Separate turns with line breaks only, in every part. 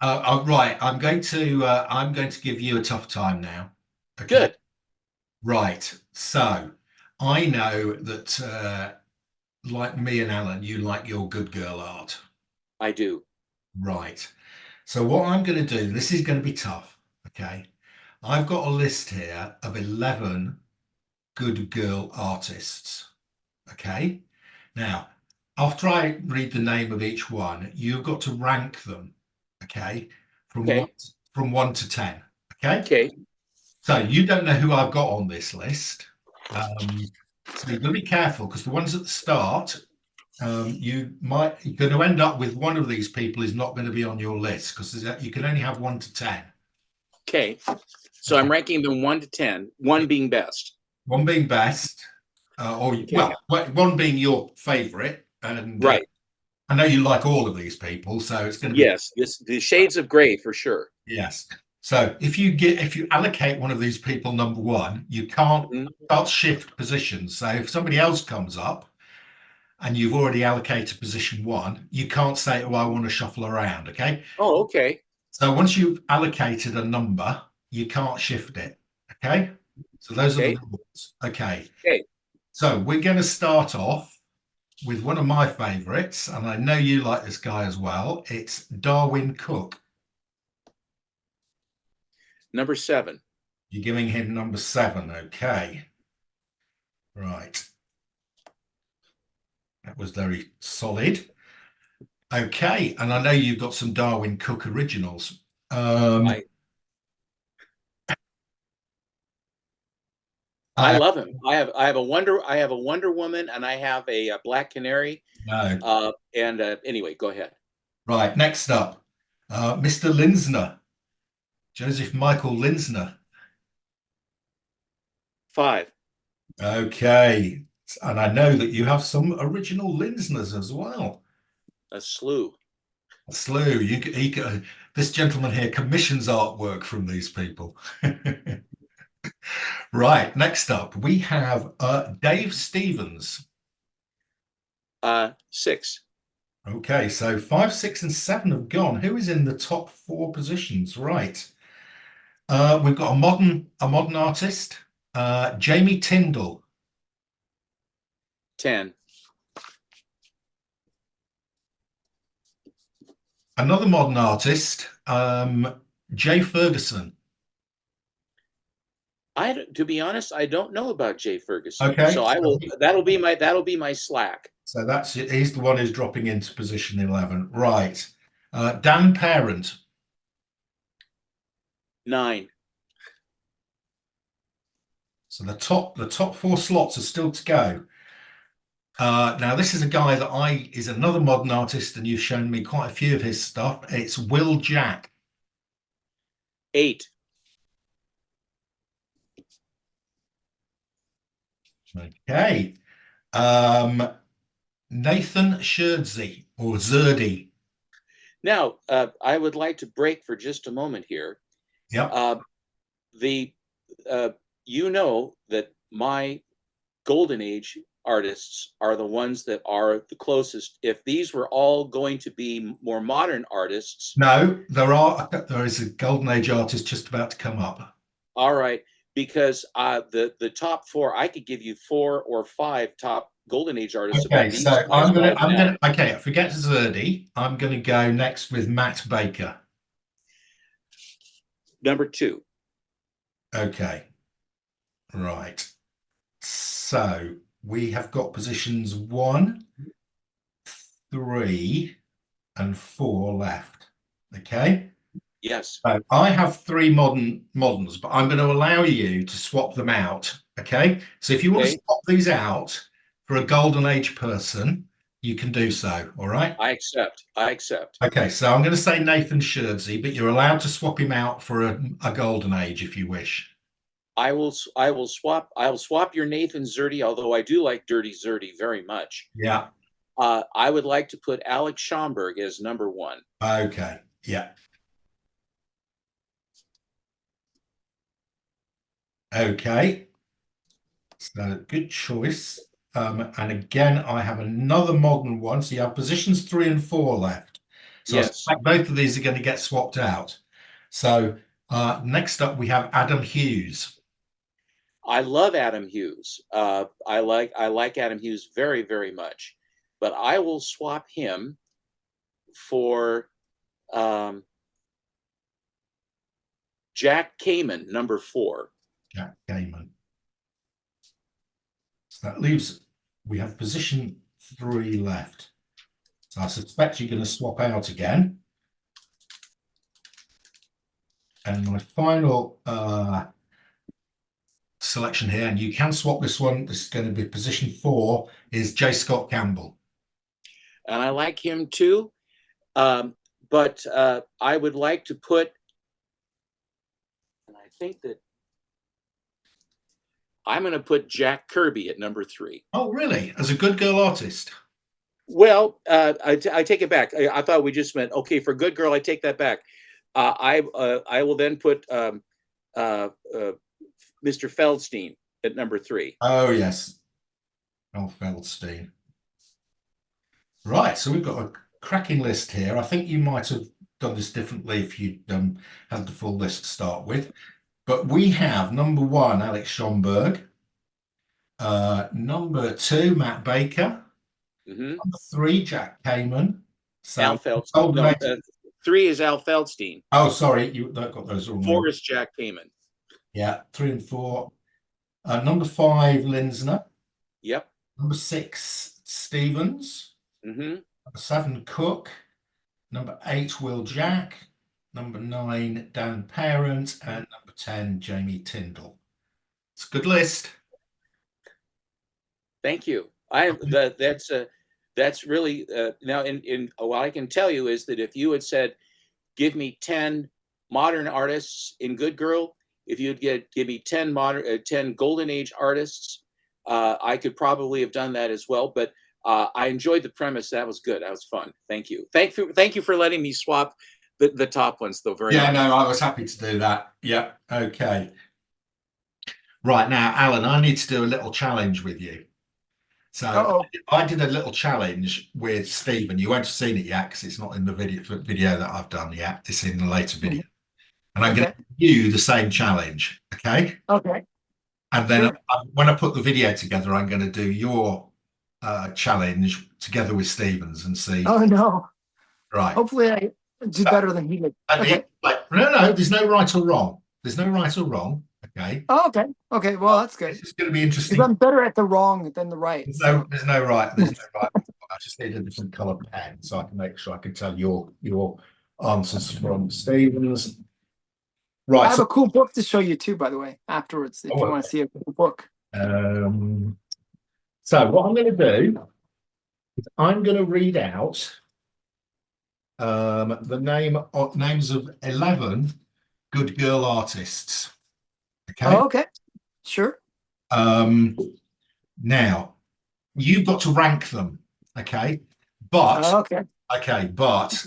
Right. I'm going to give you a tough time now. Okay.
Good.
Right. So I know that, like me and Alan, you like your good girl art.
I do.
Right. So what I'm going to do, this is going to be tough. Okay. I've got a list here of 11 good girl artists. Okay. Now, after I read the name of each one, you've got to rank them. Okay. From one
Okay.
from 1 to 10. Okay.
Okay.
So you don't know who I've got on this list. Um, so you've got to be careful because the ones at the start, you're going to end up with one of these people is not going to be on your list because you can only have 1 to 10.
Okay. So
Okay.
I'm ranking them 1 to 10, one being best.
One being best, or
Okay.
well, one being your favorite, and
Right.
I know you like all of these people, so it's going to be
Yes. The shades of gray for sure.
yes. So if you allocate one of these people number one, you can't
Mhm.
start shift positions. So if somebody else comes up and you've already allocated position one, you can't say, "Oh, I want to shuffle around." Okay.
Oh, okay.
So once you've allocated a number, you can't shift it. Okay. So those are the
Okay.
rules. Okay.
Okay.
So we're going to start off with one of my favorites, and I know you like this guy as well. It's Darwin Cook.
Number 7.
You're giving him number 7. Okay. Right. That was very solid. Okay. And I know you've got some Darwin Cook originals. Um,
I I
uh,
love him. I have a Wonder Woman and I have a Black Canary.
no.
And anyway, go ahead.
Right. Next up, Mr. Linsner, Joseph Michael Linsner.
5.
Okay. And I know that you have some original Linsners as well.
A slew.
A slew. This gentleman here commissions artwork from these people. Right. Next up, we have Dave Stevens.
6.
Okay, so 5, 6, and 7 have gone. Who is in the top 4 positions? Right. We've got a modern artist, Jamie Tyndall.
10.
Another modern artist, Jay Ferguson.
To be honest, I don't know about Jay Ferguson.
Okay,
So I will that'll be my slack.
so he's the one who's dropping into position 11. Right. Dan Parent.
9.
So the top 4 slots are still to go. Now this is a guy that is another modern artist, and you've shown me quite a few of his stuff. It's Will Jack.
8.
Okay. Nathan Scherzi or Zerdy.
Now, I would like to break for just a moment here.
Yep.
Uh, the you know that my golden age artists are the ones that are the closest. If these were all going to be more modern artists,
No, there is a golden age artist just about to come up.
all right, because the top 4, I could give you 4 or 5 top golden age artists
Okay,
about these
so
guys right now.
okay, forget Zerdy. I'm gonna go next with Matt Baker.
Number 2.
Okay, right. So we have got positions 1, 3, and 4 left. Okay.
Yes.
So I have 3 moderns, but I'm going to allow you to swap them out. Okay. So if you want to
Okay.
swap these out for a golden age person, you can do so. All right.
I accept. I accept.
Okay. So I'm going to say Nathan Scherzi, but you're allowed to swap him out for a golden age if you wish.
I will swap. I will swap your Nathan Zerdy, although I do like Dirty Zerdy very much.
Yeah.
I would like to put Alex Schomburg as number 1.
Okay. Yeah. Okay. So good choice. And again, I have another modern one. So you have positions 3 and 4 left. So I
Yes,
suspect both of these are going to get swapped out. So next up, we have Adam Hughes.
I love Adam Hughes. I like Adam Hughes very, very much, but I will swap him for um, Jack Kamen, number 4.
Jack Gaiman. So that leaves, we have position 3 left. So I suspect you're going to swap out again. And my final selection here, and you can swap this one, this is going to be position 4, is J. Scott Campbell.
And I like him too. But I would like to put, and I think that I'm going to put Jack Kirby at number 3.
Oh, really? As a good girl artist?
Well, I take it back. I thought we just meant, okay, for good girl, I take that back. I will then put Mr. Feldstein at number 3.
Oh, yes. Oh, Feldstein. Right, so we've got a cracking list here. I think you might have done this differently if you'd had the full list to start with. But we have number 1, Alex Schomburg. Number 2, Matt Baker.
Mm-hmm.
Number 3, Jack Kamen. So
Al Feldstein. No, 3 is Al Feldstein.
oh, sorry, you got those wrong.
4 is Jack Kamen.
Yeah, 3 and 4. Number 5, Linsner.
Yep.
Number 6, Stevens.
Mm-hmm.
Number 7, Cook. Number 8, Will Jack. Number 9, Dan Parent. And number 10, Jamie Tyndall. It's a good list.
Thank you. That's really now in what I can tell you is that if you had said, give me 10 modern artists in Good Girl, if you'd give me 10 Golden Age artists, I could probably have done that as well. But I enjoyed the premise. That was good. That was fun. Thank you. Thank you for letting me swap the top ones though. Very much.
No, I was happy to do that. Yeah. Okay. Right now, Alan, I need to do a little challenge with you. So I did a little challenge with Stephen. You won't have seen it yet because it's not in the video that I've done yet. It's in the later video. And I'm going to give you the same challenge. Okay.
Okay.
And then when I put the video together, I'm going to do your challenge together with Stephen's and see.
Oh, no.
Right.
Hopefully I do better than he did. Okay.
No, there's no right or wrong. There's no right or wrong. Okay.
Oh, okay. Okay. Well, that's good.
It's going to be interesting.
Because I'm better at the wrong than the right.
There's no right. There's no right. I just need a different colour pen so I can make sure I can tell your answers from Stephen's. Right.
I have a cool book to show you too, by the way, afterwards, if you want to see a cool book.
So what I'm going to do is I'm going to read out the names of 11 good girl artists. Okay.
Oh, okay. Sure.
Now you've got to rank them. Okay. But but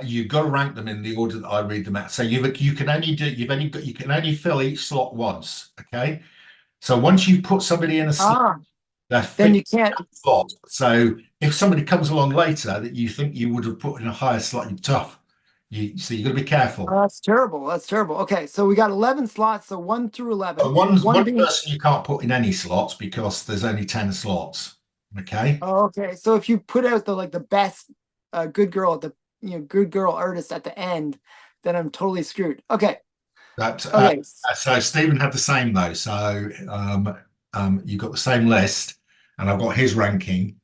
you've got to rank them in the order that I read them out. So you can only fill each slot once. Okay. So once you put somebody in a slot,
then you can't
slot. So if somebody comes along later that you think you would have put in a higher slot, you're tough. So you've got to be careful.
Oh, that's terrible. That's terrible. Okay, so we got 11 slots, so 1 through 11.
One person you can't put in any slots because there's only 10 slots. Okay.
Oh, okay. So if you put out the best good girl at the good girl artist at the end, then I'm totally screwed. Okay.
So Stephen had the same though. So you've got the same list, and I've got his ranking.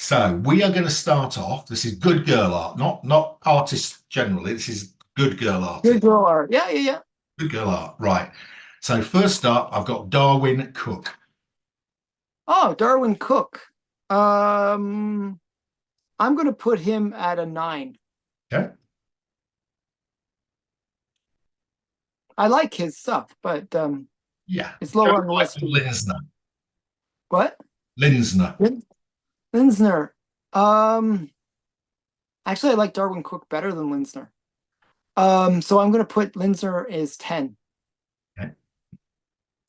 So we are going to start off. This is good girl art, not artists generally. This is good girl art.
Good girl art. Yeah.
Good girl art. Right. So first up, I've got Darwin Cook.
Oh, Darwin Cook. I'm going to put him at a 9.
Okay.
I like his stuff, but
yeah,
it's lower on the list.
Linsner.
What?
Linsner.
Linsner. Actually, I like Darwin Cook better than Linsner. So I'm going to put Linsner as 10.
Okay.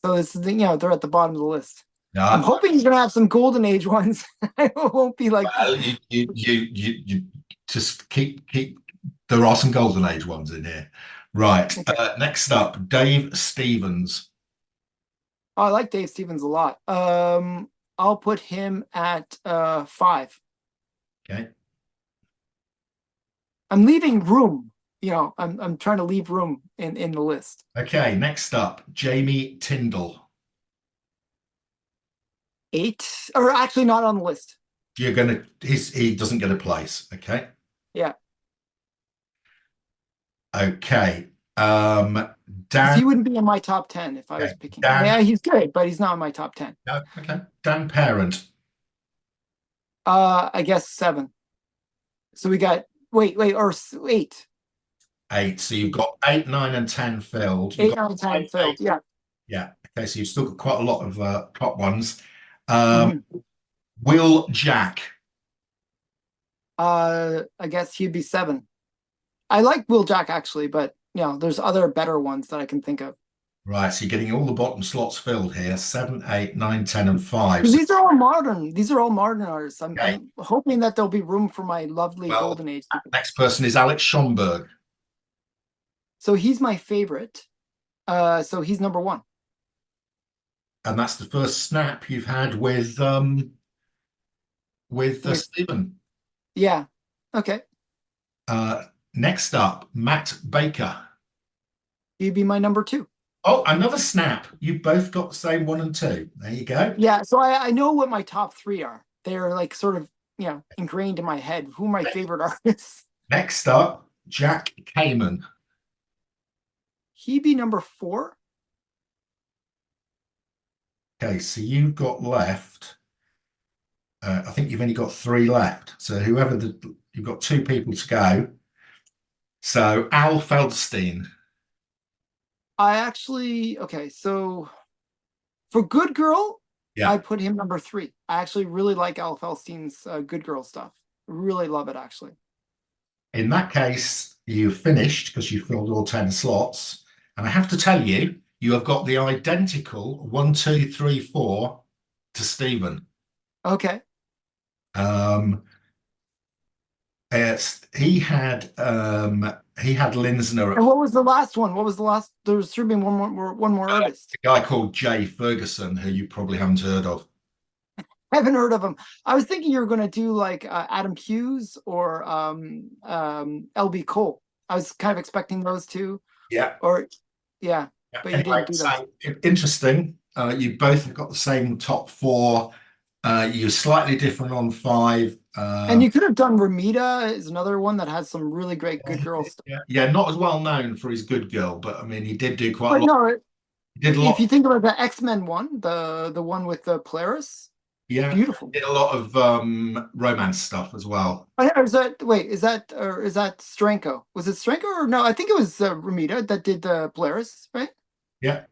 So it's they're at the bottom of the list.
No,
I'm hoping you're going to have some golden age ones. It won't be like
you just keep There are some golden age ones in here. Right.
Okay.
Next up, Dave Stevens.
Oh, I like Dave Stevens a lot. I'll put him at 5.
Okay.
I'm leaving room. I'm trying to leave room in the list.
Okay. Next up, Jamie Tyndall.
8, or actually not on the list.
He doesn't get a place. Okay.
Yeah,
Okay.
'cause
Dan.
he wouldn't be in my top 10 if I was
Okay.
picking.
Dan.
Yeah, he's good, but he's not in my top 10.
No, okay. Dan Parent.
I guess 7. So we got or 8.
8. So you've got 8, 9, and 10 filled. You've
8
got
out of 10
5, 8.
filled. Yeah.
Yeah. Okay. So you've still got quite a lot of top ones. Um,
Mhm.
Will Jack.
I guess he'd be 7. I like Will Jack actually, but there's other better ones that I can think of.
Right. So you're getting all the bottom slots filled here. 7, 8, 9, 10, and 5.
Because
So,
these are all modern. These are all modern artists. I'm,
okay.
I'm hoping that there'll be room for my lovely
Well,
golden age.
next person is Alex Schomburg.
So he's my favorite. So he's number 1.
And that's the first snap you've had with Stephen.
Yeah. Okay.
Next up, Matt Baker.
He'd be my number 2.
Oh, another snap. You both got the same 1 and 2. There you go.
Yeah. So I know what my top 3 are. They're like sort of ingrained in my head. Who are my favorite artists?
Next up, Jack Kamen.
He'd be number 4.
Okay, so you've got left. I think you've only got 3 left. So you've got 2 people to go. So Al Feldstein.
Okay. So for Good Girl,
Yeah.
I put him number 3. I actually really like Al Felstein's Good Girl stuff. Really love it actually.
In that case, you finished because you filled all 10 slots. And I have to tell you, you have got the identical 1, 2, 3, 4 to Stephen.
Okay.
He had Linsner.
And what was the last one? What was the last? There should be one more artist.
A guy called Jay Ferguson, who you probably haven't heard of.
I haven't heard of him. I was thinking you were going to do like Adam Hughes or LB Cole. I was kind of expecting those two.
Yeah.
Yeah. But you
Anyway,
didn't do that.
so interesting. You both have got the same top 4. You're slightly different on 5.
And you could have done Ramita is another one that has some really great Good Girl stuff.
Yeah, not as well known for his Good Girl, but I mean, he did do quite a
But
lot.
no,
He did a
if
lot.
you think about the X-Men one, the one with the Polaris,
Yeah,
beautiful.
did a lot of romance stuff as well.
Or is that Stranko? Was it Stranko or no? I think it was Ramita that did the Polaris, right?
Yeah.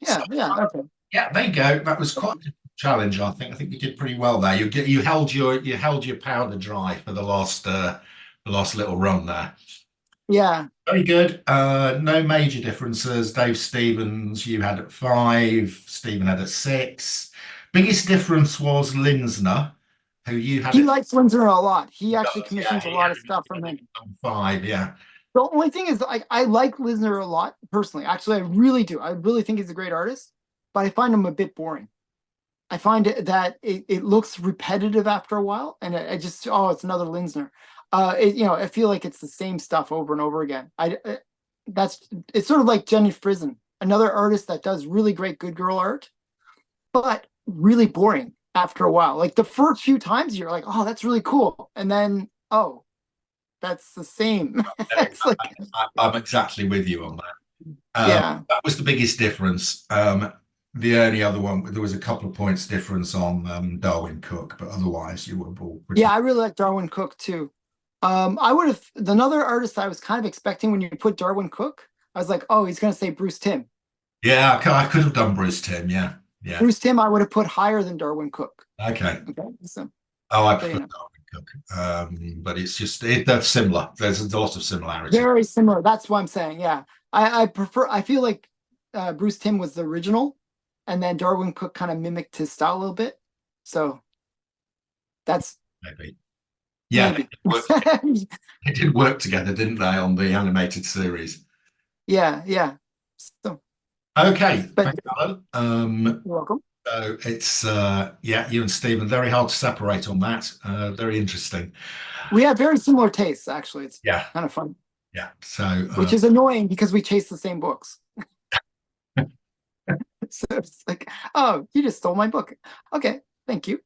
Yeah, yeah. Okay.
Yeah, there you go. That was quite a challenge, I think. I think you did pretty well there. You held your powder dry for the last little run there.
Yeah.
Very good. No major differences. Dave Stevens, you had at 5. Stephen had at 6. Biggest difference was Linsner, who you had.
He likes Linsner a lot. He actually
does,
commissions
yeah,
a lot of stuff from him.
5, yeah.
The only thing is, I like Linsner a lot personally. Actually, I really do. I really think he's a great artist, but I find him a bit boring. I find that it looks repetitive after a while, and I just it's another Linsner. I feel like it's the same stuff over and over again. It's sort of like Jenny Frison, another artist that does really great Good Girl art, but really boring after a while. Like the first few times you're like, oh, that's really cool. And then, oh, that's the same. It's like,
I'm exactly with you on that.
yeah.
That was the biggest difference. The only other one, there was a couple of points difference on Darwin Cook, but otherwise you were all pretty.
Yeah, I really like Darwin Cook too. I would have another artist I was kind of expecting when you put Darwin Cook. I was like, oh, he's going to say Bruce Timm.
Yeah, I could have done Bruce Timm. Yeah, yeah.
Bruce Timm, I would have put higher than Darwin Cook.
Okay.
So,
I prefer Darwin Cook, but it's just they're similar. There's a lot of similarity.
Very similar. That's what I'm saying. Yeah, I prefer. I feel like Bruce Timm was the original, and then Darwin Cook kind of mimicked his style a little bit. So that's
Maybe. Yeah,
Maybe.
they did work together, didn't they, on the animated series?
Yeah. So,
Okay,
but
thanks, Alan.
you're welcome.
So it's yeah, you and Stephen, very hard to separate on that. Very interesting.
We have very similar tastes, actually. It's
Yeah,
kind of fun,
yeah. So
which is annoying because we chase the same books. So it's like, oh, you just stole my book. Okay, thank you.